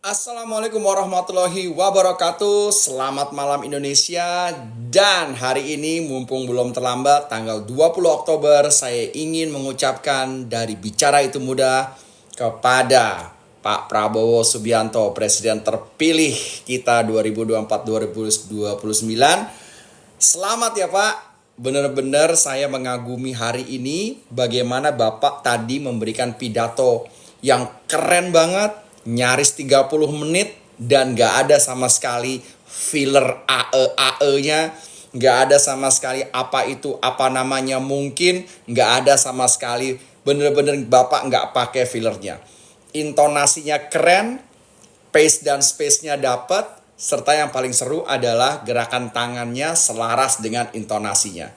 Assalamualaikum warahmatullahi wabarakatuh. Selamat malam Indonesia. Dan hari ini mumpung belum terlambat, tanggal 20 Oktober saya ingin mengucapkan dari Bicara Itu Mudah kepada Pak Prabowo Subianto, Presiden terpilih kita 2024-2029. Selamat ya Pak. Benar-benar saya mengagumi hari ini bagaimana Bapak tadi memberikan pidato yang keren banget, nyaris 30 menit dan gak ada sama sekali filler AE-AE-nya, gak ada sama sekali apa itu, apa namanya mungkin, gak ada sama sekali, bener-bener Bapak gak pakai fillernya. Intonasinya keren, pace dan space-nya dapat, serta yang paling seru adalah gerakan tangannya selaras dengan intonasinya.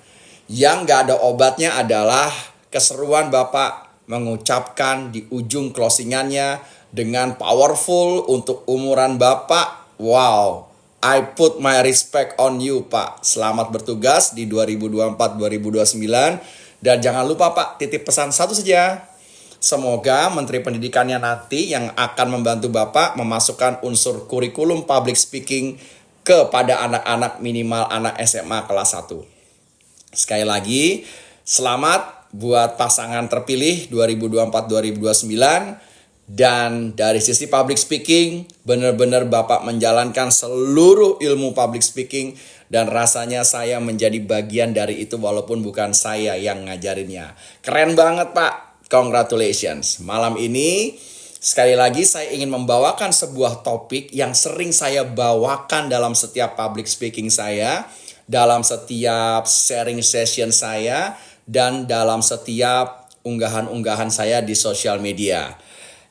Yang gak ada obatnya adalah keseruan Bapak mengucapkan di ujung closingannya dengan powerful untuk umuran Bapak. Wow, I put my respect on you Pak. Selamat bertugas di 2024-2029. Dan jangan lupa Pak, titip pesan satu saja. Semoga Menteri Pendidikannya nanti yang akan membantu Bapak memasukkan unsur kurikulum public speaking kepada anak-anak minimal anak SMA kelas 1. Sekali lagi, selamat buat pasangan terpilih 2024-2029. Dan dari sisi public speaking, benar-benar Bapak menjalankan seluruh ilmu public speaking dan rasanya saya menjadi bagian dari itu walaupun bukan saya yang ngajarinnya. Keren banget Pak, congratulations. Malam ini sekali lagi saya ingin membawakan sebuah topik yang sering saya bawakan dalam setiap public speaking saya, dalam setiap sharing session saya, dan dalam setiap unggahan-unggahan saya di sosial media.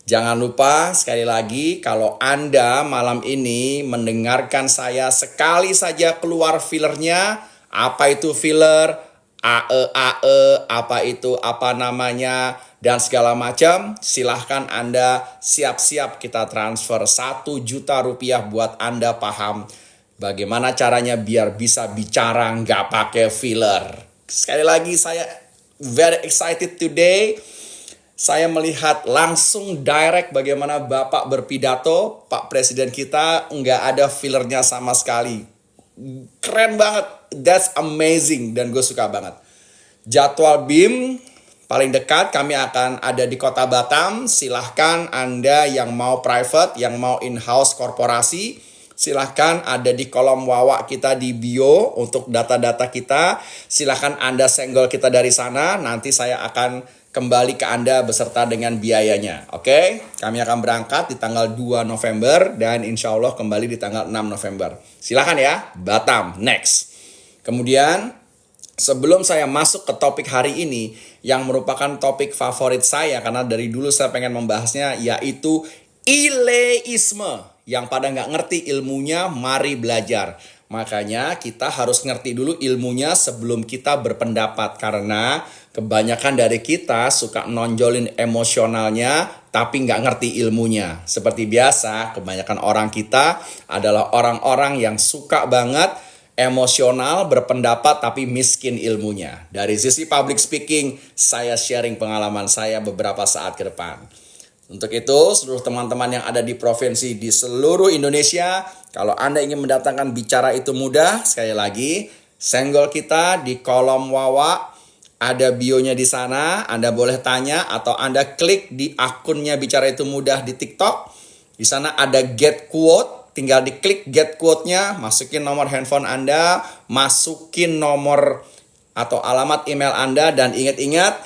Jangan lupa sekali lagi kalau Anda malam ini mendengarkan saya sekali saja keluar fillernya, apa itu filler, AE, apa itu, apa namanya, dan segala macam, silahkan Anda siap-siap kita transfer 1 juta rupiah buat Anda paham bagaimana caranya biar bisa bicara nggak pakai filler. Sekali lagi saya very excited today. Saya melihat langsung direct bagaimana Bapak berpidato, Pak Presiden kita nggak ada fillernya sama sekali. Keren banget, that's amazing dan gue suka banget. Jadwal BIM paling dekat kami akan ada di Kota Batam. Silahkan Anda yang mau private, yang mau in-house korporasi, silahkan ada di kolom wawa kita di bio untuk data-data kita. Silahkan Anda senggol kita dari sana, nanti saya akan kembali ke Anda beserta dengan biayanya. Oke? Kami akan berangkat di tanggal 2 November dan insya Allah kembali di tanggal 6 November. Silakan ya, Batam, next. Kemudian, sebelum saya masuk ke topik hari ini, yang merupakan topik favorit saya, karena dari dulu saya pengen membahasnya, yaitu ileisme. Yang pada nggak ngerti ilmunya, mari belajar. Makanya kita harus ngerti dulu ilmunya sebelum kita berpendapat. Karena kebanyakan dari kita suka nonjolin emosionalnya tapi nggak ngerti ilmunya. Seperti biasa, kebanyakan orang kita adalah orang-orang yang suka banget emosional berpendapat tapi miskin ilmunya. Dari sisi public speaking, saya sharing pengalaman saya beberapa saat ke depan. Untuk itu, seluruh teman-teman yang ada di provinsi di seluruh Indonesia, kalau Anda ingin mendatangkan Bicara Itu Mudah, sekali lagi, senggol kita di kolom wawa, ada bionya di sana, Anda boleh tanya atau Anda klik di akunnya Bicara Itu Mudah di TikTok. Di sana ada get quote, tinggal diklik get quote-nya, masukin nomor handphone Anda, masukin nomor atau alamat email Anda, dan ingat-ingat,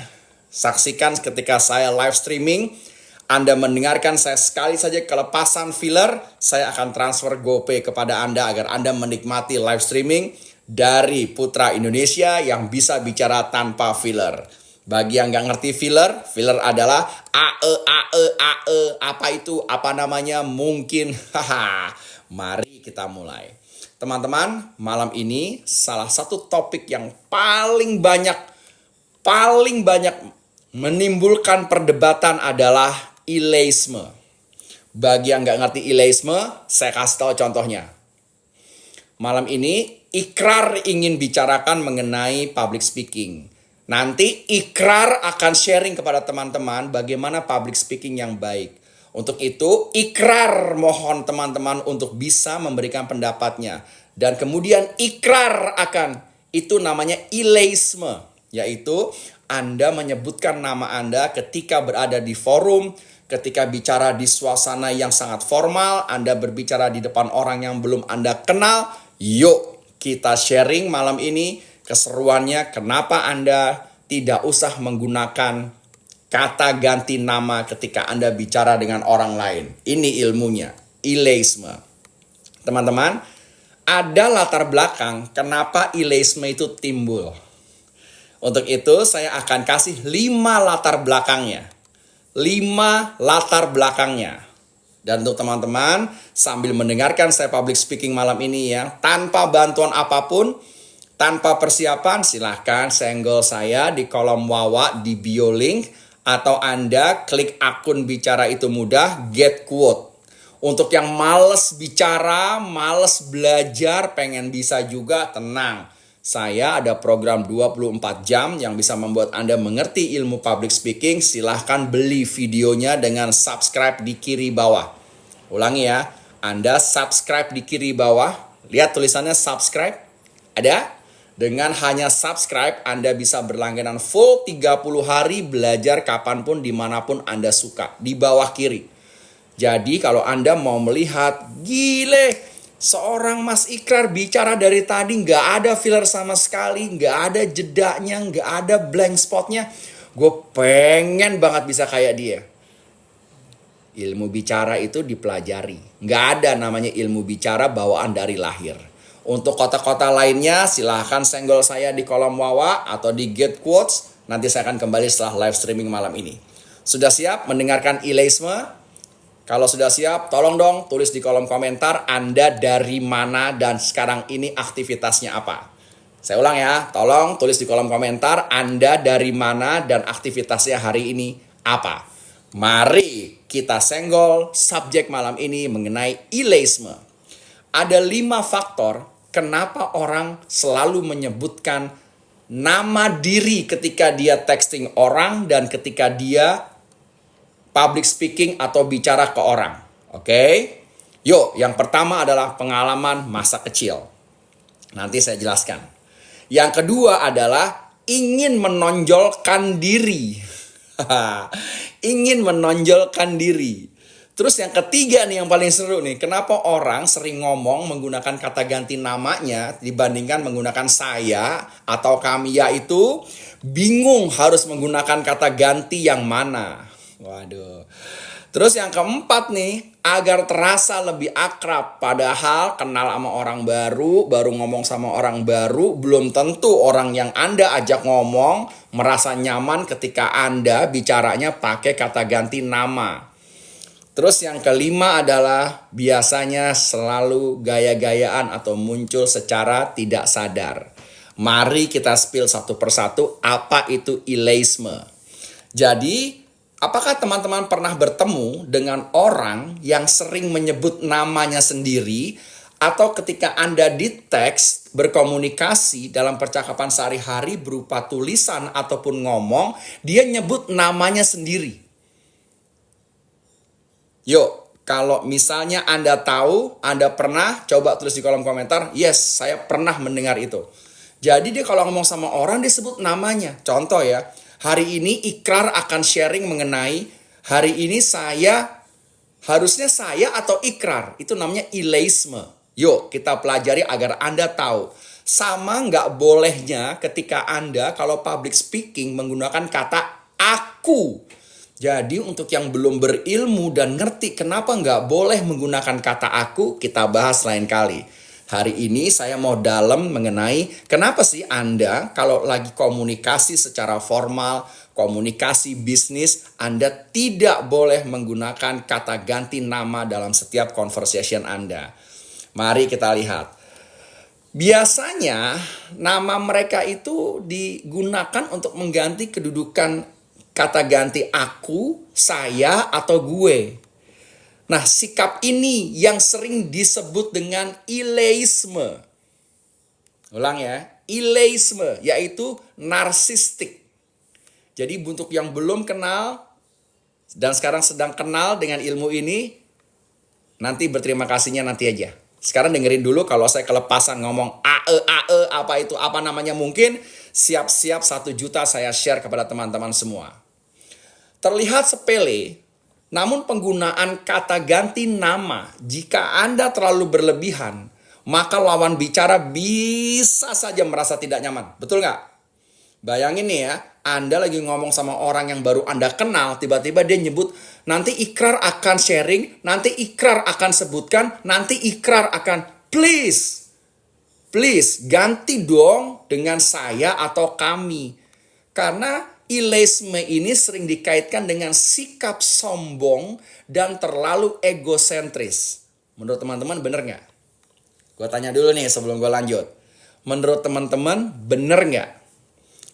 saksikan ketika saya live streaming. Anda mendengarkan saya sekali saja kelepasan filler, saya akan transfer GoPay kepada Anda agar Anda menikmati live streaming dari Putra Indonesia yang bisa bicara tanpa filler. Bagi yang nggak ngerti filler, filler adalah AE, apa itu, apa namanya, mungkin, haha. Mari kita mulai. Teman-teman, malam ini salah satu topik yang paling banyak menimbulkan perdebatan adalah ileisme. Bagi yang nggak ngerti ileisme, saya kasih tahu contohnya. Malam ini Ikrar ingin bicarakan mengenai public speaking. Nanti Ikrar akan sharing kepada teman-teman bagaimana public speaking yang baik. Untuk itu, ikrar mohon teman-teman untuk bisa memberikan pendapatnya. Dan kemudian ikrar akan, itu namanya ileisme. Yaitu Anda menyebutkan nama Anda ketika berada di forum, ketika bicara di suasana yang sangat formal, Anda berbicara di depan orang yang belum Anda kenal. Yuk kita sharing malam ini keseruannya kenapa Anda tidak usah menggunakan kata ganti nama ketika Anda bicara dengan orang lain. Ini ilmunya, ileisme. Teman-teman, ada latar belakang kenapa ileisme itu timbul. Untuk itu saya akan kasih 5 latar belakangnya. 5 latar belakangnya. Dan untuk teman-teman, sambil mendengarkan saya public speaking malam ini ya, tanpa bantuan apapun, tanpa persiapan, silahkan senggol saya di kolom wawa di bio link. Atau Anda klik akun Bicara Itu Mudah, get quote. Untuk yang males bicara, males belajar, pengen bisa juga, tenang. Saya ada program 24 jam yang bisa membuat Anda mengerti ilmu public speaking. Silahkan beli videonya dengan subscribe di kiri bawah. Ulangi ya, Anda subscribe di kiri bawah. Lihat tulisannya subscribe. Ada? Dengan hanya subscribe, Anda bisa berlangganan full 30 hari belajar kapanpun, dimanapun Anda suka. Di bawah kiri. Jadi kalau Anda mau melihat, gile, seorang Mas Ikrar bicara dari tadi nggak ada filler sama sekali, nggak ada jedanya, nggak ada blank spotnya. Gue pengen banget bisa kayak dia. Ilmu bicara itu dipelajari. Nggak ada namanya ilmu bicara bawaan dari lahir. Untuk kota-kota lainnya silahkan senggol saya di kolom wawa atau di get quotes. Nanti saya akan kembali setelah live streaming malam ini. Sudah siap mendengarkan ileisme? Kalau sudah siap, tolong dong tulis di kolom komentar Anda dari mana dan sekarang ini aktivitasnya apa. Saya ulang ya, tolong tulis di kolom komentar Anda dari mana dan aktivitasnya hari ini apa. Mari kita senggol subjek malam ini mengenai ileisme. Ada 5 faktor kenapa orang selalu menyebutkan nama diri ketika dia texting orang dan ketika dia public speaking atau bicara ke orang. Oke? Yuk, yang pertama adalah pengalaman masa kecil. Nanti saya jelaskan. Yang kedua adalah ingin menonjolkan diri. Ingin menonjolkan diri. Terus yang ketiga nih yang paling seru nih, kenapa orang sering ngomong menggunakan kata ganti namanya dibandingkan menggunakan saya atau kami, yaitu bingung harus menggunakan kata ganti yang mana. Waduh. Terus yang keempat nih, agar terasa lebih akrab, padahal kenal sama orang baru ngomong sama orang baru, belum tentu orang yang Anda ajak ngomong merasa nyaman ketika Anda bicaranya pakai kata ganti nama. Terus yang kelima adalah biasanya selalu gaya-gayaan atau muncul secara tidak sadar. Mari kita spill satu persatu apa itu ileisme. Jadi, apakah teman-teman pernah bertemu dengan orang yang sering menyebut namanya sendiri atau ketika Anda di teks berkomunikasi dalam percakapan sehari-hari berupa tulisan ataupun ngomong, dia nyebut namanya sendiri? Yuk, kalau misalnya Anda tahu, Anda pernah, coba tulis di kolom komentar, yes, saya pernah mendengar itu. Jadi dia kalau ngomong sama orang, dia sebut namanya. Contoh ya, hari ini Ikrar akan sharing mengenai, hari ini harusnya saya atau Ikrar, itu namanya ileisme. Yuk, kita pelajari agar Anda tahu. Sama nggak bolehnya ketika Anda kalau public speaking menggunakan kata aku. Jadi untuk yang belum berilmu dan ngerti kenapa nggak boleh menggunakan kata aku, kita bahas lain kali. Hari ini saya mau dalam mengenai kenapa sih Anda kalau lagi komunikasi secara formal, komunikasi bisnis, Anda tidak boleh menggunakan kata ganti nama dalam setiap conversation Anda. Mari kita lihat. Biasanya nama mereka itu digunakan untuk mengganti kedudukan kata ganti aku, saya, atau gue. Nah, sikap ini yang sering disebut dengan ileisme. Ulang ya, ileisme, yaitu narsistik. Jadi untuk yang belum kenal, dan sekarang sedang kenal dengan ilmu ini, nanti berterima kasihnya nanti aja. Sekarang dengerin dulu, kalau saya kelepasan ngomong apa itu, apa namanya, mungkin siap-siap 1 juta saya share kepada teman-teman semua. Terlihat sepele, namun penggunaan kata ganti nama jika Anda terlalu berlebihan, maka lawan bicara bisa saja merasa tidak nyaman. Betul nggak? Bayangin nih ya, Anda lagi ngomong sama orang yang baru Anda kenal, tiba-tiba dia nyebut, nanti ikrar akan sharing, nanti ikrar akan sebutkan, nanti ikrar akan, please, ganti dong dengan saya atau kami. Karena ileisme ini sering dikaitkan dengan sikap sombong dan terlalu egosentris. Menurut teman-teman bener nggak? Gue tanya dulu nih sebelum gue lanjut. Menurut teman-teman bener nggak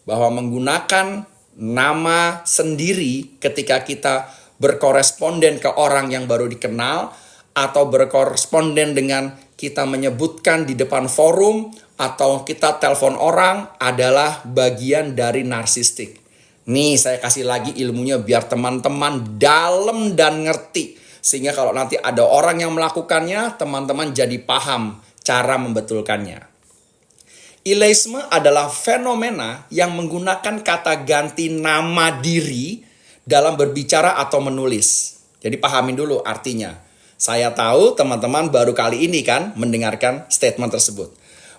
bahwa menggunakan nama sendiri ketika kita berkoresponden ke orang yang baru dikenal, atau berkoresponden dengan kita menyebutkan di depan forum, atau kita telepon orang, adalah bagian dari narsistik. Nih saya kasih lagi ilmunya biar teman-teman dalam dan ngerti. Sehingga kalau nanti ada orang yang melakukannya, teman-teman jadi paham cara membetulkannya. Ileisme adalah fenomena yang menggunakan kata ganti nama diri dalam berbicara atau menulis. Jadi pahamin dulu artinya. Saya tahu teman-teman baru kali ini kan mendengarkan statement tersebut.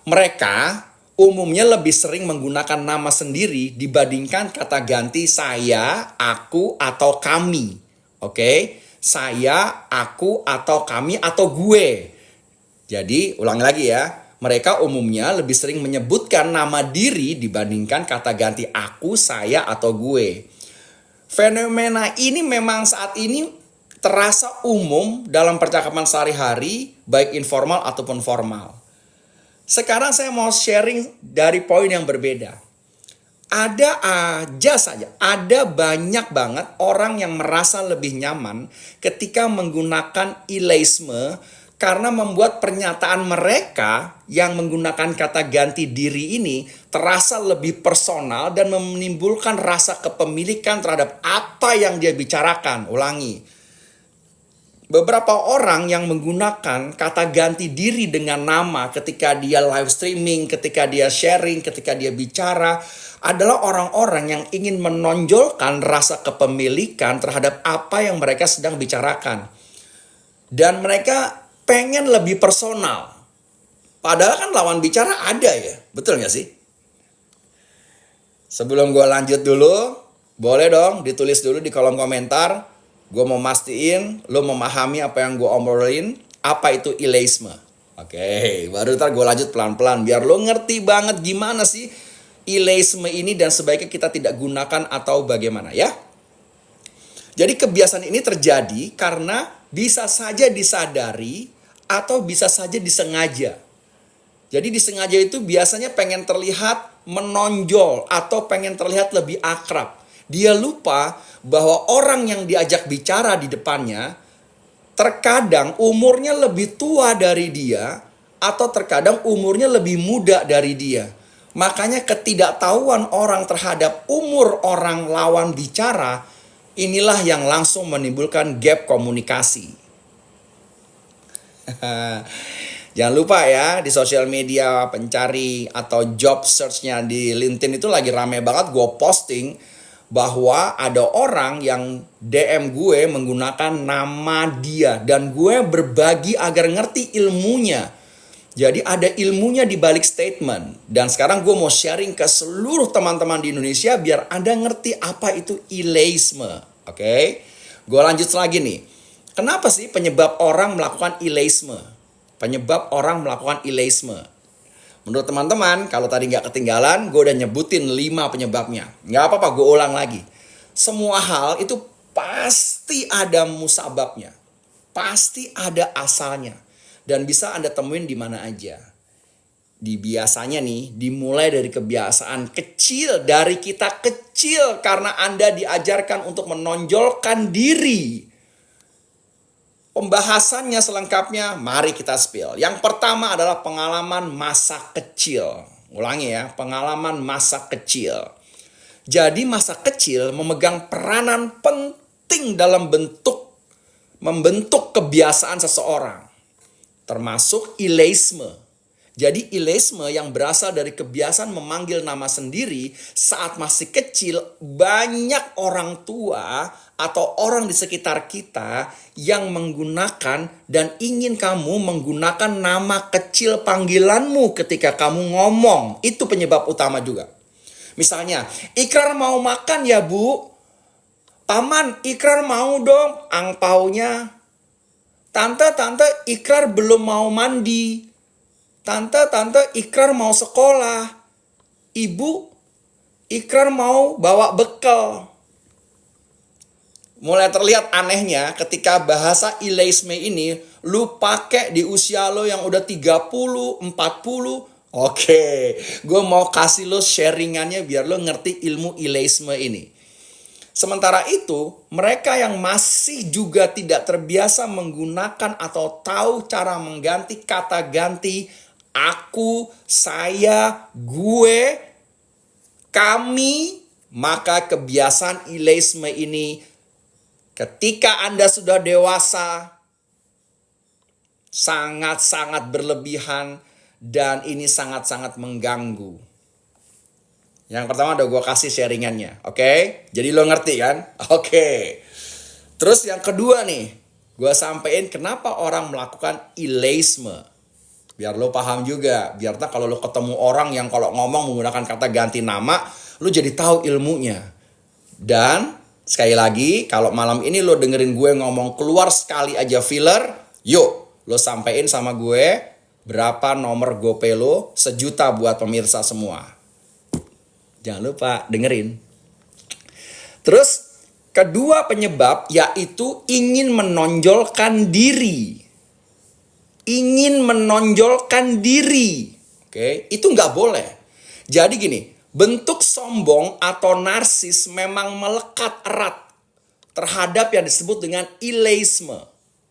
Mereka umumnya lebih sering menggunakan nama sendiri dibandingkan kata ganti saya, aku, atau kami. Oke? Saya, aku, atau kami, atau gue. Jadi ulang lagi ya. Mereka umumnya lebih sering menyebutkan nama diri dibandingkan kata ganti aku, saya, atau gue. Fenomena ini memang saat ini terasa umum dalam percakapan sehari-hari, baik informal ataupun formal. Sekarang saya mau sharing dari poin yang berbeda. Ada banyak banget orang yang merasa lebih nyaman ketika menggunakan ileisme, karena membuat pernyataan mereka yang menggunakan kata ganti diri ini terasa lebih personal dan menimbulkan rasa kepemilikan terhadap apa yang dia bicarakan. Ulangi. Beberapa orang yang menggunakan kata ganti diri dengan nama ketika dia live streaming, ketika dia sharing, ketika dia bicara, adalah orang-orang yang ingin menonjolkan rasa kepemilikan terhadap apa yang mereka sedang bicarakan. Dan mereka pengen lebih personal. Padahal kan lawan bicara ada ya. Betul gak sih? Sebelum gue lanjut dulu, boleh dong ditulis dulu di kolom komentar. Gue mau mastiin lo memahami apa yang gue obrolin. Apa itu ileisme? Oke, baru ntar gue lanjut pelan-pelan. Biar lo ngerti banget gimana sih ileisme ini dan sebaiknya kita tidak gunakan atau bagaimana ya. Jadi kebiasaan ini terjadi karena bisa saja disadari atau bisa saja disengaja. Jadi disengaja itu biasanya pengen terlihat menonjol atau pengen terlihat lebih akrab. Dia lupa bahwa orang yang diajak bicara di depannya terkadang umurnya lebih tua dari dia atau terkadang umurnya lebih muda dari dia. Makanya ketidaktahuan orang terhadap umur orang lawan bicara inilah yang langsung menimbulkan gap komunikasi. Jangan lupa ya, di sosial media pencari atau job search-nya di LinkedIn itu lagi rame banget gue posting bahwa ada orang yang DM gue menggunakan nama dia dan gue berbagi agar ngerti ilmunya. Jadi ada ilmunya di balik statement. Dan sekarang gue mau sharing ke seluruh teman-teman di Indonesia biar Anda ngerti apa itu ileisme. Oke? Gue lanjut lagi nih. Kenapa sih penyebab orang melakukan ileisme? Penyebab orang melakukan ileisme. Menurut teman-teman, kalau tadi nggak ketinggalan, gue udah nyebutin 5 penyebabnya. Nggak apa-apa, gue ulang lagi. Semua hal itu pasti ada musababnya. Pasti ada asalnya. Dan bisa Anda temuin di mana aja. Biasanya nih, dimulai dari kebiasaan kecil. Dari kita kecil karena Anda diajarkan untuk menonjolkan diri. Pembahasannya selengkapnya, mari kita spill. Yang pertama adalah pengalaman masa kecil. Ulangi ya, pengalaman masa kecil. Jadi masa kecil memegang peranan penting penting dalam membentuk kebiasaan seseorang, termasuk ileisme. Jadi ileisme yang berasal dari kebiasaan memanggil nama sendiri saat masih kecil, banyak orang tua atau orang di sekitar kita yang menggunakan dan ingin kamu menggunakan nama kecil panggilanmu ketika kamu ngomong. Itu penyebab utama juga. Misalnya, Ikrar mau makan ya Bu? Paman, Ikrar mau dong angpaunya. Tante, Ikrar belum mau mandi. Tante, Ikrar mau sekolah. Ibu, Ikrar mau bawa bekal. Mulai terlihat anehnya ketika bahasa ileisme ini lu pakai di usia lo yang udah 30, 40. Oke, gue mau kasih lo sharingannya biar lo ngerti ilmu ileisme ini. Sementara itu, mereka yang masih juga tidak terbiasa menggunakan atau tahu cara mengganti kata ganti aku, saya, gue, kami, maka kebiasaan ileisme ini ketika Anda sudah dewasa sangat-sangat berlebihan dan ini sangat-sangat mengganggu. Yang pertama udah gue kasih sharingannya, oke? Jadi lo ngerti kan? Oke. Terus yang kedua nih, gue sampein kenapa orang melakukan ileisme. Biar lo paham juga, biar kalau lo ketemu orang yang kalau ngomong menggunakan kata ganti nama, lo jadi tahu ilmunya. Dan sekali lagi, kalau malam ini lo dengerin gue ngomong keluar sekali aja filler, yuk lo sampein sama gue berapa nomor GoPay lo, 1 juta buat pemirsa semua. Jangan lupa dengerin. Terus kedua penyebab yaitu ingin menonjolkan diri. Ingin menonjolkan diri. Oke, itu nggak boleh. Jadi gini, bentuk sombong atau narsis memang melekat erat terhadap yang disebut dengan ileisme.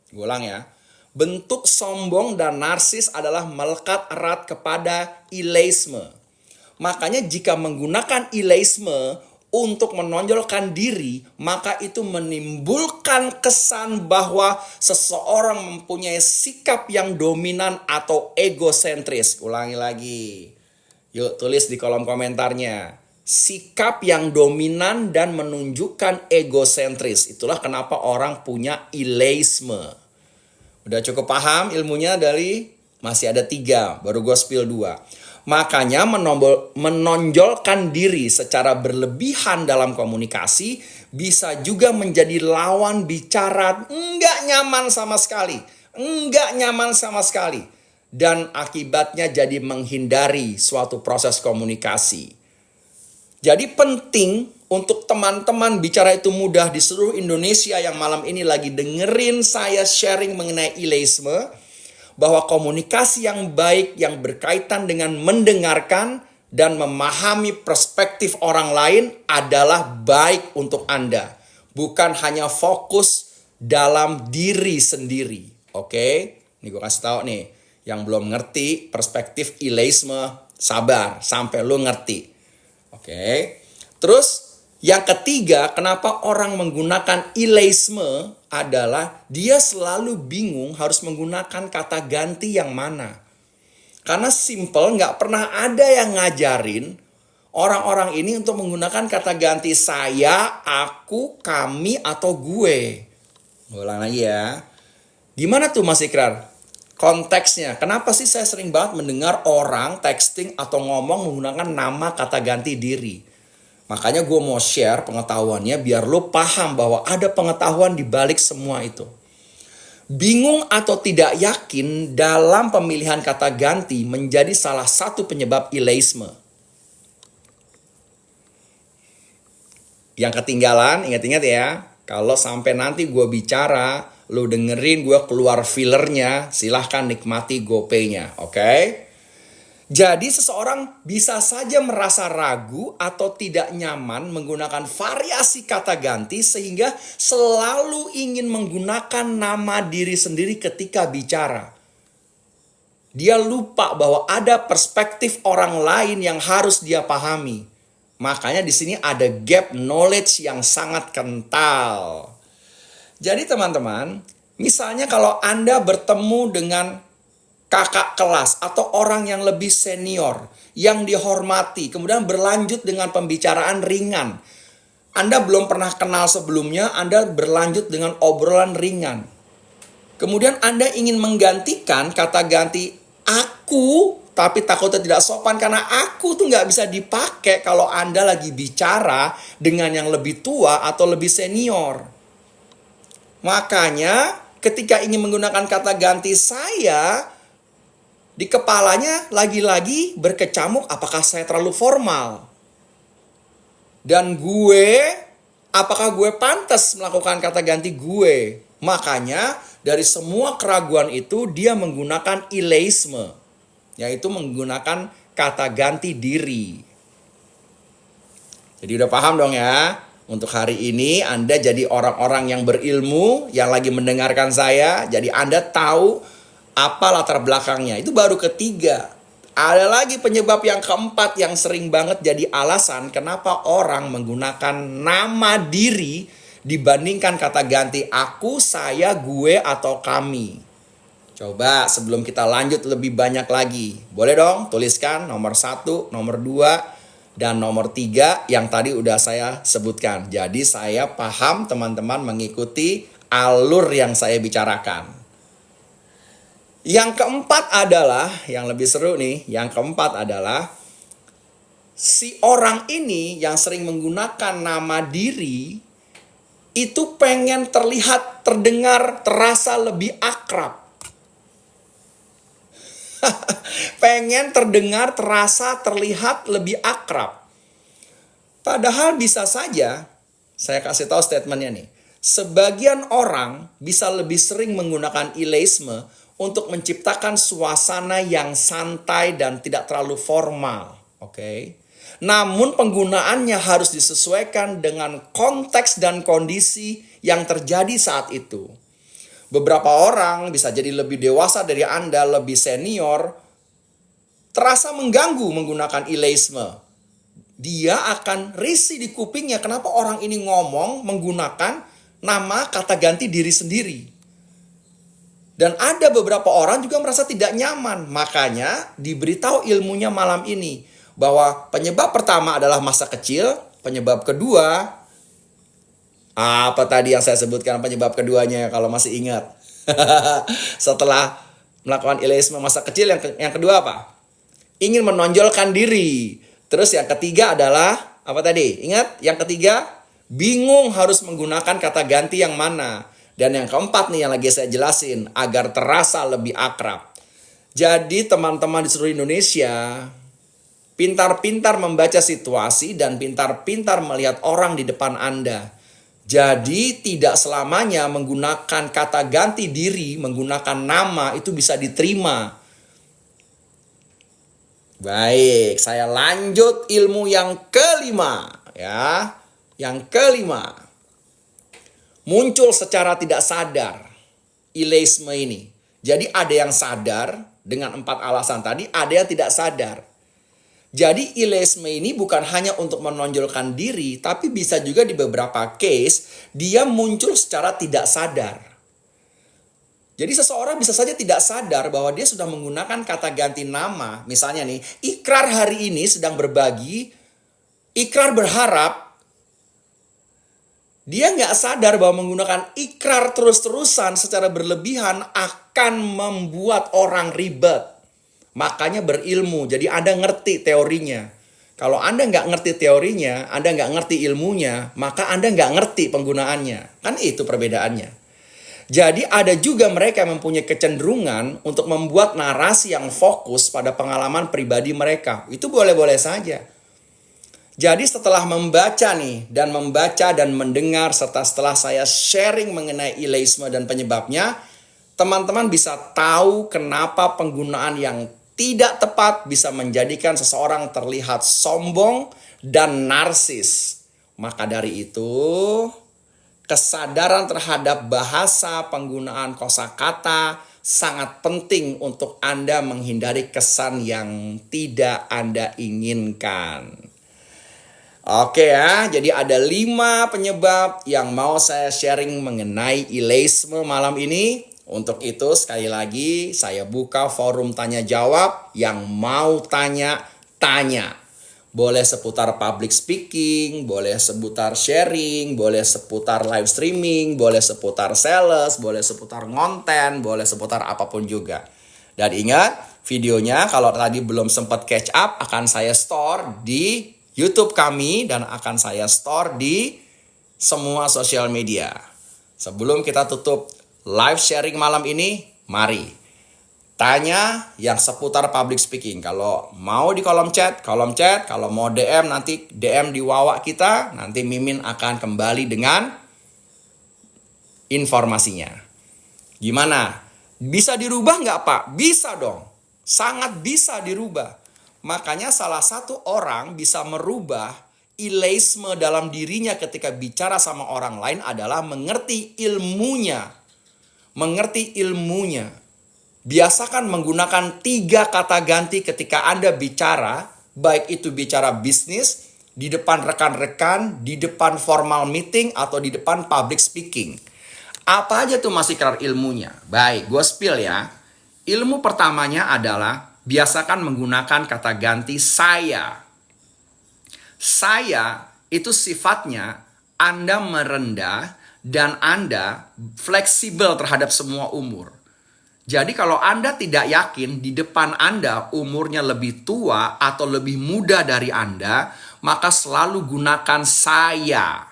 Gue ulang ya. Bentuk sombong dan narsis adalah melekat erat kepada ileisme. Makanya jika menggunakan ileisme untuk menonjolkan diri, maka itu menimbulkan kesan bahwa seseorang mempunyai sikap yang dominan atau egosentris. Ulangi lagi. Yuk tulis di kolom komentarnya. Sikap yang dominan dan menunjukkan egosentris. Itulah kenapa orang punya ileisme. Udah cukup paham ilmunya dari? Masih ada 3, baru gue spill 2. Makanya menonjolkan diri secara berlebihan dalam komunikasi bisa juga menjadi lawan bicara enggak nyaman sama sekali. Enggak nyaman sama sekali. Dan akibatnya jadi menghindari suatu proses komunikasi. Jadi penting untuk teman-teman bicara itu mudah di seluruh Indonesia yang malam ini lagi dengerin saya sharing mengenai ileisme. Bahwa komunikasi yang baik yang berkaitan dengan mendengarkan dan memahami perspektif orang lain adalah baik untuk Anda. Bukan hanya fokus dalam diri sendiri. Oke? Ini gue kasih tahu nih. Yang belum ngerti perspektif ileisme, sabar sampai lu ngerti. Oke? Terus yang ketiga, kenapa orang menggunakan ileisme adalah dia selalu bingung harus menggunakan kata ganti yang mana. Karena simple, nggak pernah ada yang ngajarin orang-orang ini untuk menggunakan kata ganti saya, aku, kami, atau gue. Ulang lagi ya. Gimana tuh Mas Ikrar? Konteksnya, kenapa sih saya sering banget mendengar orang texting atau ngomong menggunakan nama kata ganti diri? Makanya gue mau share pengetahuannya biar lo paham bahwa ada pengetahuan di balik semua itu. Bingung atau tidak yakin dalam pemilihan kata ganti menjadi salah satu penyebab ileisme. Yang ketinggalan, ingat-ingat ya. Kalau sampai nanti gue bicara, lo dengerin gue keluar fillernya, silahkan nikmati GoPay-nya, oke? Jadi seseorang bisa saja merasa ragu atau tidak nyaman menggunakan variasi kata ganti sehingga selalu ingin menggunakan nama diri sendiri ketika bicara. Dia lupa bahwa ada perspektif orang lain yang harus dia pahami. Makanya di sini ada gap knowledge yang sangat kental. Jadi teman-teman, misalnya kalau Anda bertemu dengan kakak kelas atau orang yang lebih senior, yang dihormati, kemudian berlanjut dengan pembicaraan ringan. Anda belum pernah kenal sebelumnya, Anda berlanjut dengan obrolan ringan. Kemudian Anda ingin menggantikan kata ganti aku, tapi takutnya tidak sopan karena aku tuh nggak bisa dipakai kalau Anda lagi bicara dengan yang lebih tua atau lebih senior. Makanya ketika ingin menggunakan kata ganti saya, di kepalanya lagi-lagi berkecamuk apakah saya terlalu formal. Dan gue, apakah gue pantas melakukan kata ganti gue? Makanya dari semua keraguan itu dia menggunakan ileisme, yaitu menggunakan kata ganti diri. Jadi udah paham dong ya? Untuk hari ini Anda jadi orang-orang yang berilmu, yang lagi mendengarkan saya. Jadi Anda tahu apa latar belakangnya. Itu baru ketiga. Ada lagi penyebab yang keempat yang sering banget jadi alasan kenapa orang menggunakan nama diri dibandingkan kata ganti aku, saya, gue, atau kami. Coba sebelum kita lanjut lebih banyak lagi. Boleh dong tuliskan nomor 1, nomor 2, dan nomor 3 yang tadi udah saya sebutkan. Jadi saya paham teman-teman mengikuti alur yang saya bicarakan. Yang keempat adalah, yang lebih seru nih, yang keempat adalah si orang ini yang sering menggunakan nama diri itu pengen terlihat, terdengar, terasa lebih akrab. Pengen terdengar, terasa, terlihat lebih akrab. Padahal bisa saja, saya kasih tahu statementnya nih, sebagian orang bisa lebih sering menggunakan ileisme untuk menciptakan suasana yang santai dan tidak terlalu formal. Oke. Namun penggunaannya harus disesuaikan dengan konteks dan kondisi yang terjadi saat itu. Beberapa orang bisa jadi lebih dewasa dari Anda, lebih senior, terasa mengganggu menggunakan ileisme. Dia akan risih di kupingnya kenapa orang ini ngomong menggunakan nama kata ganti diri sendiri. Dan ada beberapa orang juga merasa tidak nyaman. Makanya diberitahu ilmunya malam ini. Bahwa penyebab pertama adalah masa kecil. Penyebab kedua, apa tadi yang saya sebutkan penyebab keduanya kalau masih ingat? Setelah melakukan ileisme masa kecil, yang kedua apa? Ingin menonjolkan diri. Terus yang ketiga adalah, apa tadi? Ingat? Yang ketiga, bingung harus menggunakan kata ganti yang mana. Dan yang keempat nih yang lagi saya jelasin, agar terasa lebih akrab. Jadi teman-teman di seluruh Indonesia, pintar-pintar membaca situasi dan pintar-pintar melihat orang di depan Anda. Jadi tidak selamanya menggunakan kata ganti diri, menggunakan nama itu bisa diterima. Baik, saya lanjut ilmu yang kelima ya. Yang kelima. Muncul secara tidak sadar ileisme ini. Jadi ada yang sadar dengan 4 alasan tadi, ada yang tidak sadar. Jadi ileisme ini bukan hanya untuk menonjolkan diri, tapi bisa juga di beberapa case dia muncul secara tidak sadar. Jadi seseorang bisa saja tidak sadar bahwa dia sudah menggunakan kata ganti nama. Misalnya nih, Ikrar hari ini sedang berbagi, Ikrar berharap. Dia nggak sadar bahwa menggunakan ikrar terus-terusan secara berlebihan akan membuat orang ribet. Makanya berilmu. Jadi Anda ngerti teorinya. Kalau Anda nggak ngerti teorinya, Anda nggak ngerti ilmunya, maka Anda nggak ngerti penggunaannya. Kan itu perbedaannya. Jadi ada juga mereka yang mempunyai kecenderungan untuk membuat narasi yang fokus pada pengalaman pribadi mereka. Itu boleh-boleh saja. Jadi setelah membaca nih, dan membaca dan mendengar, serta setelah saya sharing mengenai ileisme dan penyebabnya, teman-teman bisa tahu kenapa penggunaan yang tidak tepat bisa menjadikan seseorang terlihat sombong dan narsis. Maka dari itu, kesadaran terhadap bahasa penggunaan kosakata sangat penting untuk Anda menghindari kesan yang tidak Anda inginkan. Oke ya, jadi ada 5 penyebab yang mau saya sharing mengenai ileisme malam ini. Untuk itu sekali lagi saya buka forum tanya jawab, yang mau tanya, tanya. Boleh seputar public speaking, boleh seputar sharing, boleh seputar live streaming, boleh seputar sales, boleh seputar konten, boleh seputar apapun juga. Dan ingat, videonya kalau tadi belum sempat catch up akan saya store di YouTube kami dan akan saya store di semua sosial media. Sebelum kita tutup live sharing malam ini, mari tanya yang seputar public speaking. Kalau mau di kolom chat. Kalau mau DM, nanti DM di Wawa kita. Nanti Mimin akan kembali dengan informasinya. Gimana? Bisa dirubah nggak, Pak? Bisa dong. Sangat bisa dirubah. Makanya salah satu orang bisa merubah ileisme dalam dirinya ketika bicara sama orang lain adalah mengerti ilmunya. Mengerti ilmunya. Biasakan menggunakan 3 kata ganti ketika Anda bicara, baik itu bicara bisnis, di depan rekan-rekan, di depan formal meeting, atau di depan public speaking. Apa aja tuh masih kelar ilmunya? Baik, gue spill ya. Ilmu pertamanya adalah biasakan menggunakan kata ganti saya. Saya itu sifatnya Anda merendah dan Anda fleksibel terhadap semua umur. Jadi kalau Anda tidak yakin di depan Anda umurnya lebih tua atau lebih muda dari Anda, maka selalu gunakan saya.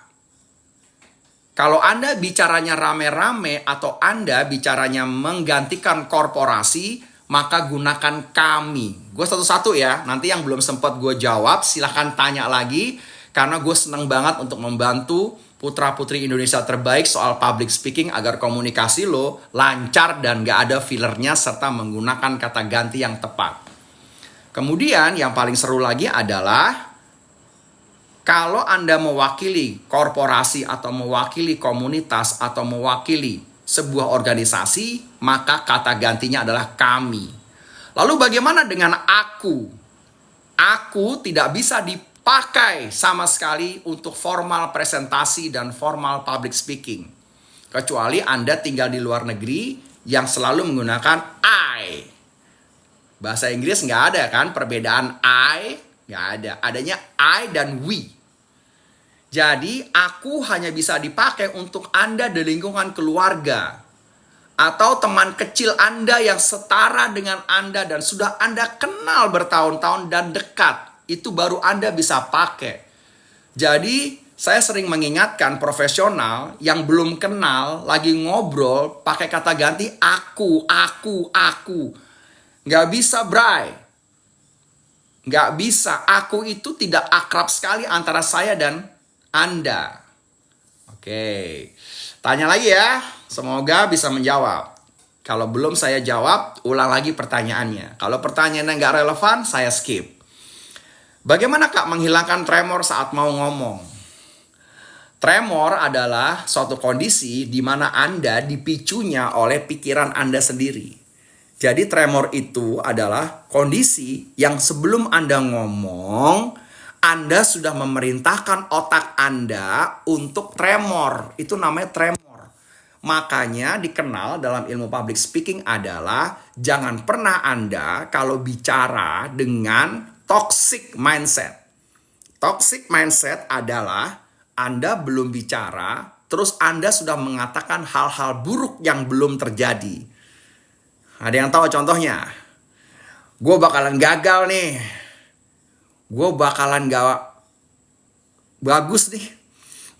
Kalau Anda bicaranya rame-rame atau Anda bicaranya menggantikan korporasi, maka gunakan kami. Gue satu-satu ya, nanti yang belum sempat gue jawab silahkan tanya lagi. Karena gue seneng banget untuk membantu putra-putri Indonesia terbaik soal public speaking agar komunikasi lo lancar dan gak ada fillernya serta menggunakan kata ganti yang tepat. Kemudian yang paling seru lagi adalah kalau Anda mewakili korporasi atau mewakili komunitas atau mewakili sebuah organisasi, maka kata gantinya adalah kami. Lalu bagaimana dengan aku? Aku tidak bisa dipakai sama sekali untuk formal presentasi dan formal public speaking. Kecuali Anda tinggal di luar negeri yang selalu menggunakan I. Bahasa Inggris nggak ada kan perbedaan I, nggak ada. Adanya I dan we. Jadi aku hanya bisa dipakai untuk Anda di lingkungan keluarga. Atau teman kecil Anda yang setara dengan Anda dan sudah Anda kenal bertahun-tahun dan dekat. Itu baru Anda bisa pakai. Jadi saya sering mengingatkan profesional yang belum kenal lagi ngobrol pakai kata ganti aku. Nggak bisa, Bray. Nggak bisa. Aku itu tidak akrab sekali antara saya dan Anda. Oke. Tanya lagi ya. Semoga bisa menjawab. Kalau belum saya jawab, ulang lagi pertanyaannya. Kalau pertanyaannya nggak relevan, saya skip. Bagaimana Kak menghilangkan tremor saat mau ngomong? Tremor adalah suatu kondisi di mana Anda dipicunya oleh pikiran Anda sendiri. Jadi tremor itu adalah kondisi yang sebelum Anda ngomong, Anda sudah memerintahkan otak Anda untuk tremor. Itu namanya tremor. Makanya dikenal dalam ilmu public speaking adalah jangan pernah Anda kalau bicara dengan toxic mindset. Toxic mindset adalah Anda belum bicara, terus Anda sudah mengatakan hal-hal buruk yang belum terjadi. Ada yang tahu contohnya? Gue bakalan gagal nih. Gue bakalan gak bagus nih.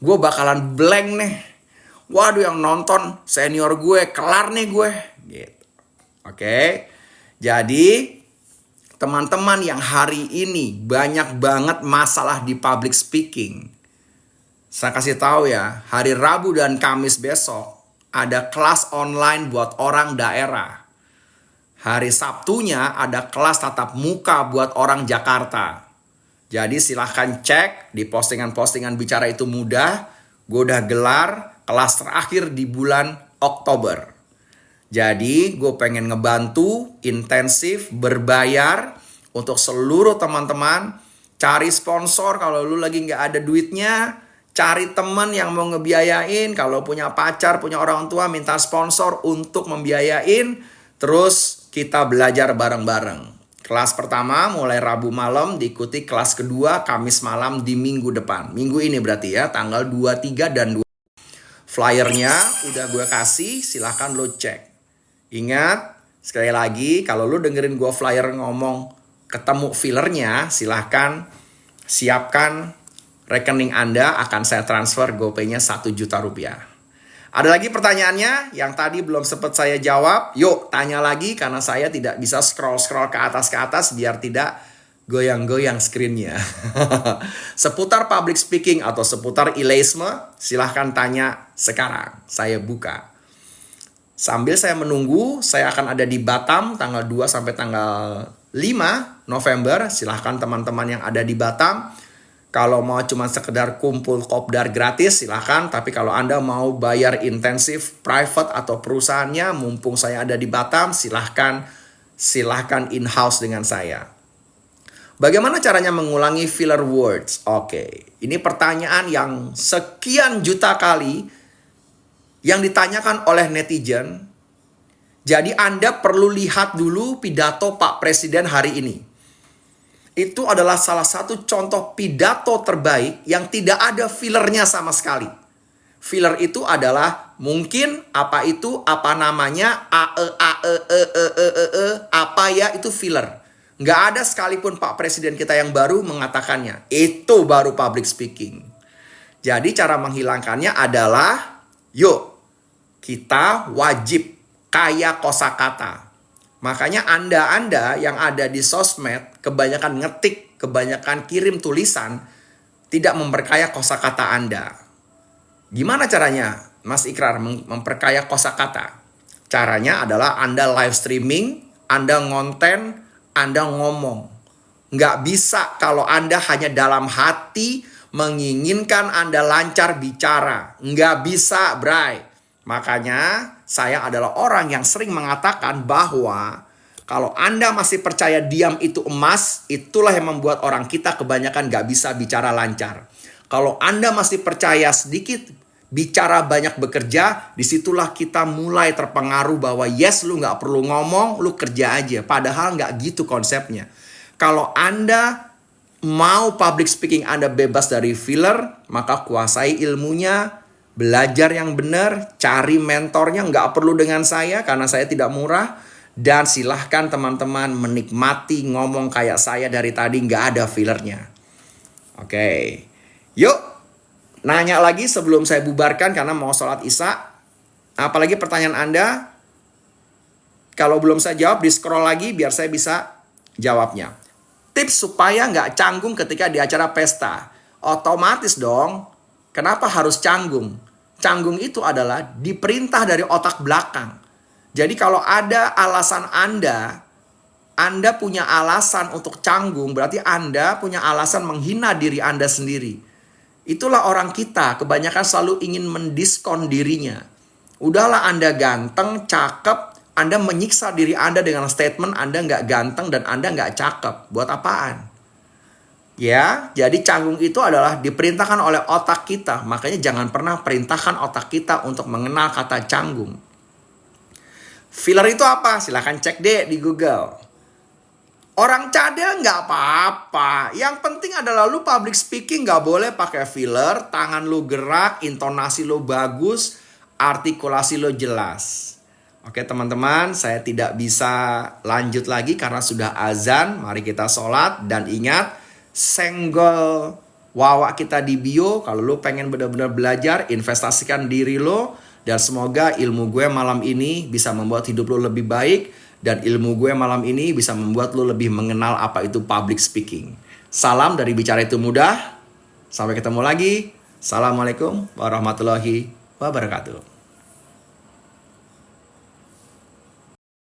Gue bakalan blank nih. Waduh, yang nonton senior gue, kelar nih gue. Gitu. Oke. Jadi teman-teman yang hari ini banyak banget masalah di public speaking. Saya kasih tahu ya, hari Rabu dan Kamis besok ada kelas online buat orang daerah. Hari Sabtunya ada kelas tatap muka buat orang Jakarta. Jadi silahkan cek di postingan-postingan Bicara Itu Mudah. Gue udah gelar kelas terakhir di bulan Oktober. Jadi gue pengen ngebantu intensif berbayar untuk seluruh teman-teman Cari sponsor kalau lu lagi nggak ada duitnya. Cari teman yang mau ngebiayain. Kalau punya pacar, punya orang tua, minta sponsor untuk membiayain. Terus kita belajar bareng-bareng. Kelas pertama mulai Rabu malam, diikuti kelas kedua Kamis malam di minggu depan. Minggu ini berarti ya, tanggal 23 dan 2. Flyernya udah gue kasih, silahkan lo cek. Ingat, sekali lagi, kalau lo dengerin gue flyer ngomong ketemu fillernya, silahkan siapkan rekening Anda, akan saya transfer GoPay-nya 1 juta rupiah. Ada lagi pertanyaannya yang tadi belum sempat saya jawab? Yuk, tanya lagi karena saya tidak bisa scroll-scroll ke atas biar tidak goyang-goyang screen-nya. Seputar public speaking atau seputar ileisme, silahkan tanya sekarang. Saya buka. Sambil saya menunggu, saya akan ada di Batam tanggal 2 sampai tanggal 5 November. Silahkan teman-teman yang ada di Batam. Kalau mau cuma sekedar kumpul kopdar gratis, silahkan. Tapi kalau Anda mau bayar intensif private atau perusahaannya, mumpung saya ada di Batam, silahkan in-house dengan saya. Bagaimana caranya mengulangi filler words? Oke, ini pertanyaan yang sekian juta kali yang ditanyakan oleh netizen. Jadi Anda perlu lihat dulu pidato Pak Presiden hari ini. Itu adalah salah satu contoh pidato terbaik yang tidak ada fillernya sama sekali. Filler itu adalah mungkin apa namanya apa ya, itu filler. Nggak ada sekalipun Pak Presiden kita yang baru mengatakannya. Itu baru public speaking. Jadi cara menghilangkannya adalah yuk kita wajib kaya kosakata. Makanya Anda yang ada di sosmed, kebanyakan ngetik, kebanyakan kirim tulisan, tidak memperkaya kosakata Anda. Gimana caranya, Mas Ikrar, memperkaya kosakata? Caranya adalah Anda live streaming, Anda ngonten, Anda ngomong. Nggak bisa kalau Anda hanya dalam hati menginginkan Anda lancar bicara. Nggak bisa, Bray. Makanya saya adalah orang yang sering mengatakan bahwa kalau Anda masih percaya diam itu emas, itulah yang membuat orang kita kebanyakan gak bisa bicara lancar. Kalau Anda masih percaya sedikit bicara banyak bekerja, disitulah kita mulai terpengaruh bahwa yes, lu gak perlu ngomong, lu kerja aja. Padahal gak gitu konsepnya. Kalau Anda mau public speaking Anda bebas dari filler, maka kuasai ilmunya. Belajar yang benar, cari mentornya, nggak perlu dengan saya karena saya tidak murah. Dan silahkan teman-teman menikmati ngomong kayak saya dari tadi, nggak ada fillernya. Oke, yuk nanya lagi sebelum saya bubarkan karena mau sholat isya. Apalagi pertanyaan Anda? Kalau belum saya jawab, di scroll lagi biar saya bisa jawabnya. Tips supaya nggak canggung ketika di acara pesta. Otomatis dong. Kenapa harus canggung? Canggung itu adalah diperintah dari otak belakang. Jadi kalau ada alasan Anda punya alasan untuk canggung, berarti Anda punya alasan menghina diri Anda sendiri. Itulah orang kita, kebanyakan selalu ingin mendiskon dirinya. Udahlah Anda ganteng, cakep, Anda menyiksa diri Anda dengan statement Anda nggak ganteng dan Anda nggak cakep. Buat apaan? Ya, jadi canggung itu adalah diperintahkan oleh otak kita. Makanya jangan pernah perintahkan otak kita untuk mengenal kata canggung. Filler itu apa? Silahkan cek deh di Google. Orang cadel nggak apa-apa. Yang penting adalah lu public speaking nggak boleh pakai filler. Tangan lu gerak, intonasi lu bagus, artikulasi lu jelas. Oke teman-teman, saya tidak bisa lanjut lagi karena sudah azan. Mari kita sholat dan ingat, senggol wawa kita di bio. Kalau lu pengen benar-benar belajar, investasikan diri lo. Dan semoga ilmu gue malam ini bisa membuat hidup lo lebih baik. Dan ilmu gue malam ini bisa membuat lo lebih mengenal apa itu public speaking. Salam dari Bicara Itu Mudah. Sampai ketemu lagi. Assalamualaikum warahmatullahi wabarakatuh.